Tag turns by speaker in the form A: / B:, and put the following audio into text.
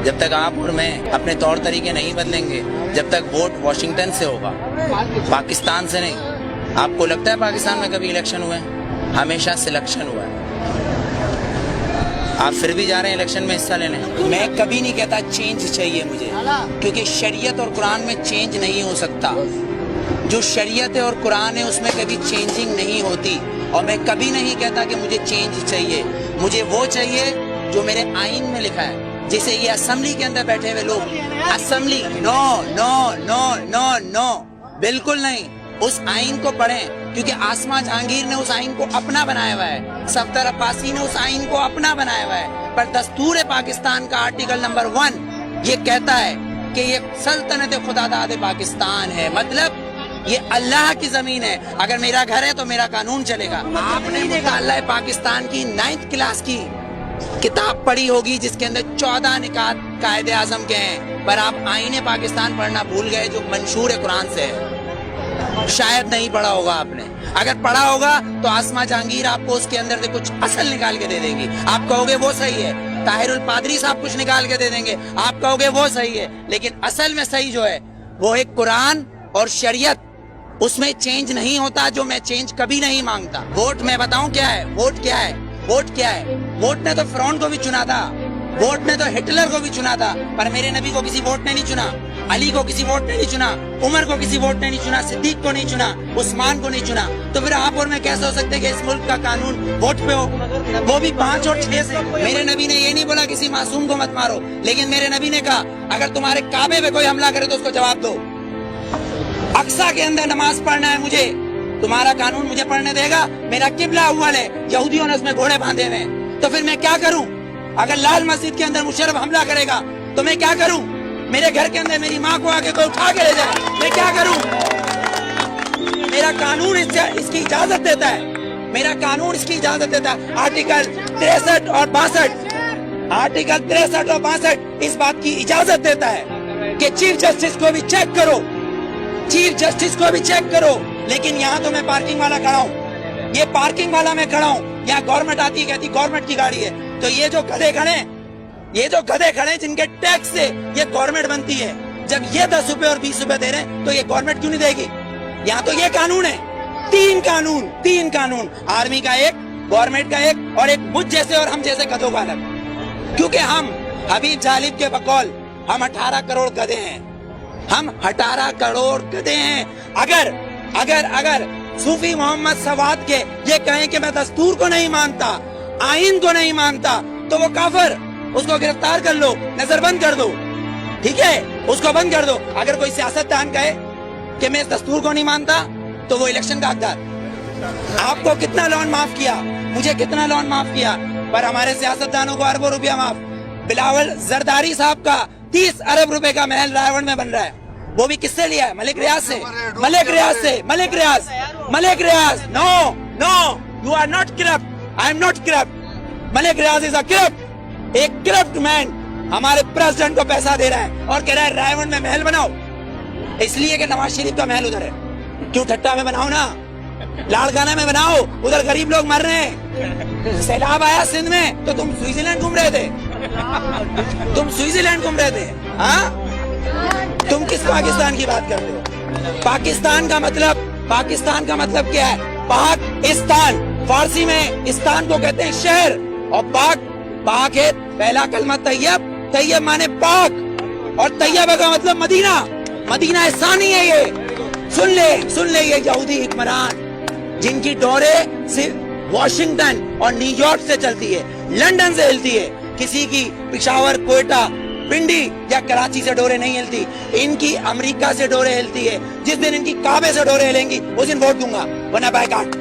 A: جب تک آپ اور میں اپنے طور طریقے نہیں بدلیں گے، جب تک ووٹ واشنگٹن سے ہوگا، پاکستان سے نہیں۔ آپ کو لگتا ہے پاکستان میں کبھی الیکشن ہوئے ہیں؟ ہمیشہ سلیکشن ہوا ہے۔ آپ پھر بھی جا رہے ہیں الیکشن میں حصہ لینے۔ میں کبھی نہیں کہتا چینج چاہیے مجھے، کیونکہ شریعت اور قرآن میں چینج نہیں ہو سکتا۔ جو شریعت ہے اور قرآن ہے اس میں کبھی چینجنگ نہیں ہوتی، اور میں کبھی نہیں کہتا کہ مجھے چینج چاہیے۔ مجھے وہ چاہیے جو میرے آئین میں لکھا ہے۔ جیسے یہ اسمبلی کے اندر بیٹھے ہوئے لوگ، اسمبلی نو نو نو نو نو، بالکل نہیں۔ اس آئین کو پڑھیں، کیونکہ آسما جہانگیر نے اس آئین کو اپنا بنایا ہوا ہے، صفدر عباسی نے اس آئین کو اپنا بنایا ہوا ہے۔ پر دستور پاکستان کا آرٹیکل نمبر 1 یہ کہتا ہے کہ یہ سلطنت خداداد پاکستان ہے، مطلب یہ اللہ کی زمین ہے۔ اگر میرا گھر ہے تو میرا قانون چلے گا۔ آپ نے مطالعہ پاکستان کی 9th کلاس کی کتاب پڑھی ہوگی جس کے اندر 14 نکات قائد اعظم کے ہیں، پر آپ آئین پاکستان پڑھنا بھول گئے جو منشور قرآن سے ہے۔ شاید نہیں پڑھا ہوگا آپ نے، اگر پڑھا ہوگا تو آسما جہانگیر آپ کو اس کے اندر سے کچھ اصل نکال کے دے دیں گی، آپ کہو گے وہ صحیح ہے۔ طاہر الپادری صاحب کچھ نکال کے دے دیں گے، آپ کہو گے وہ صحیح ہے۔ لیکن اصل میں صحیح جو ہے وہ ایک قرآن اور شریعت، اس میں چینج نہیں ہوتا، جو میں چینج کبھی نہیں مانگتا۔ ووٹ میں بتاؤں کیا ہے؟ ووٹ کیا ہے؟ ووٹ کیا ہے؟ ووٹ نے تو فرعون کو بھی چنا تھا، ووٹ نے تو ہٹلر کو بھی چنا تھا، پر میرے نبی کو کسی ووٹ نے نہیں چنا، علی کو کسی ووٹ نے نہیں چنا، عمر کو کسی ووٹ نے نہیں چنا، صدیق کو نہیں چنا، عثمان کو نہیں چنا۔ تو پھر آپ اور میں کیسے ہو سکتے کہ اس ملک کا قانون ووٹ پہ ہو؟ وہ بھی 5 اور 6 سے۔ میرے نبی نے یہ نہیں بولا کسی معصوم کو مت مارو، لیکن میرے نبی نے کہا اگر تمہارے کعبے پہ کوئی حملہ کرے تو اس کو جواب دو۔ اقصی کے اندر نماز پڑھنا ہے مجھے، تمہارا قانون مجھے پڑھنے دے گا؟ میرا قبلہ اول ہے، یہودیوں نے اس میں گھوڑے باندھے ہوئے ہیں، تو پھر میں کیا کروں؟ اگر لال مسجد کے اندر مشرف حملہ کرے گا تو میں کیا کروں؟ میرے گھر کے اندر میری ماں کو آ کے کوئی اٹھا کے لے جائے، میں کیا کروں؟ میرا قانون اس کی اجازت دیتا ہے، میرا قانون اس کی اجازت دیتا ہے۔ آرٹیکل 63 اور 62، آرٹیکل 63 اور 62 اس بات کی اجازت دیتا ہے کہ چیف جسٹس کو بھی چیک کرو، چیف جسٹس کو بھی چیک کرو۔ لیکن یہاں تو میں پارکنگ والا کھڑا ہوں، یہ پارکنگ والا میں کھڑا ہوں، یہاں گورنمنٹ آتی ہے کہتی گورنمنٹ کی گاڑی ہے، تو یہ جو گدھے کھڑے ہیں، یہ جو گدھے کھڑے ہیں جن کے ٹیکس سے یہ گورنمنٹ بنتی ہے، جب یہ 10 روپے اور 20 روپے دے رہے ہیں تو یہ گورنمنٹ کیوں نہیں دے گی؟ یہاں تو یہ قانون ہے، 3 قانون، آرمی کا ایک، گورنمنٹ کا ایک، اور ایک مجھ جیسے اور ہم جیسے گدھوں کا الگ۔ کیونکہ ہم حبیب جالب کے بقول ہم 18 کروڑ گدھے ہیں، ہم 18 کروڑ گدھے ہیں۔ اگر صوفی محمد سواد کے یہ کہیں کہ میں دستور کو نہیں مانتا، آئین کو نہیں مانتا، تو وہ کافر، اس کو گرفتار کر لو، نظر بند کر دو، ٹھیک ہے، اس کو بند کر دو۔ اگر کوئی سیاستدان کہے کہ میں اس دستور کو نہیں مانتا تو وہ الیکشن کا حقدار۔ آپ کو کتنا لون معاف کیا، مجھے کتنا لون معاف کیا، پر ہمارے سیاستدانوں کو اربوں روپیہ معاف۔ بلاول زرداری صاحب کا 30 ارب روپے کا محل رائے میں بن رہا ہے، وہ بھی کس سے لیا ہے؟ ملک ریاض سے، Malik Riaz. No you are not corrupt, I am not corrupt, Malik Riaz is a corrupt, ایک کرپٹ مین ہمارے پریزیڈنٹ کو پیسہ دے رہا ہے اور کہہ رہا ہے رائے میں محل بناؤ، اس لیے کہ نواز شریف کا محل ادھر ہے۔ کیوں ٹھٹا میں بناؤ نا، لاڑکانہ میں بناؤ، ادھر غریب لوگ مر رہے ہیں۔ سیلاب آیا سندھ میں تو تم سوئٹزرلینڈ گھوم رہے تھے، ہاں؟ تم کس پاکستان کی بات کرتے ہو؟ پاکستان کا مطلب کیا ہے؟ پاکستان، فارسی میں استان کو کہتے ہیں شہر، اور پاک ہے پہلا کلمہ طیب مانے پاک، اور طیبہ کا مطلب مدینہ ثانی ہے۔ یہ سن لے یہ یہودی حکمران جن کی ڈورے صرف واشنگٹن اور نیو یارک سے چلتی ہے، لندن سے ہلتی ہے، کسی کی پشاور، کوئٹہ، پنڈی یا کراچی سے ڈورے نہیں ہلتی، ان کی امریکہ سے ڈورے ہلتی ہے۔ جس دن ان کی کعبے سے ڈورے ہلیں گی اس دن ووٹ دوں گا، ورنہ بائیکاٹ۔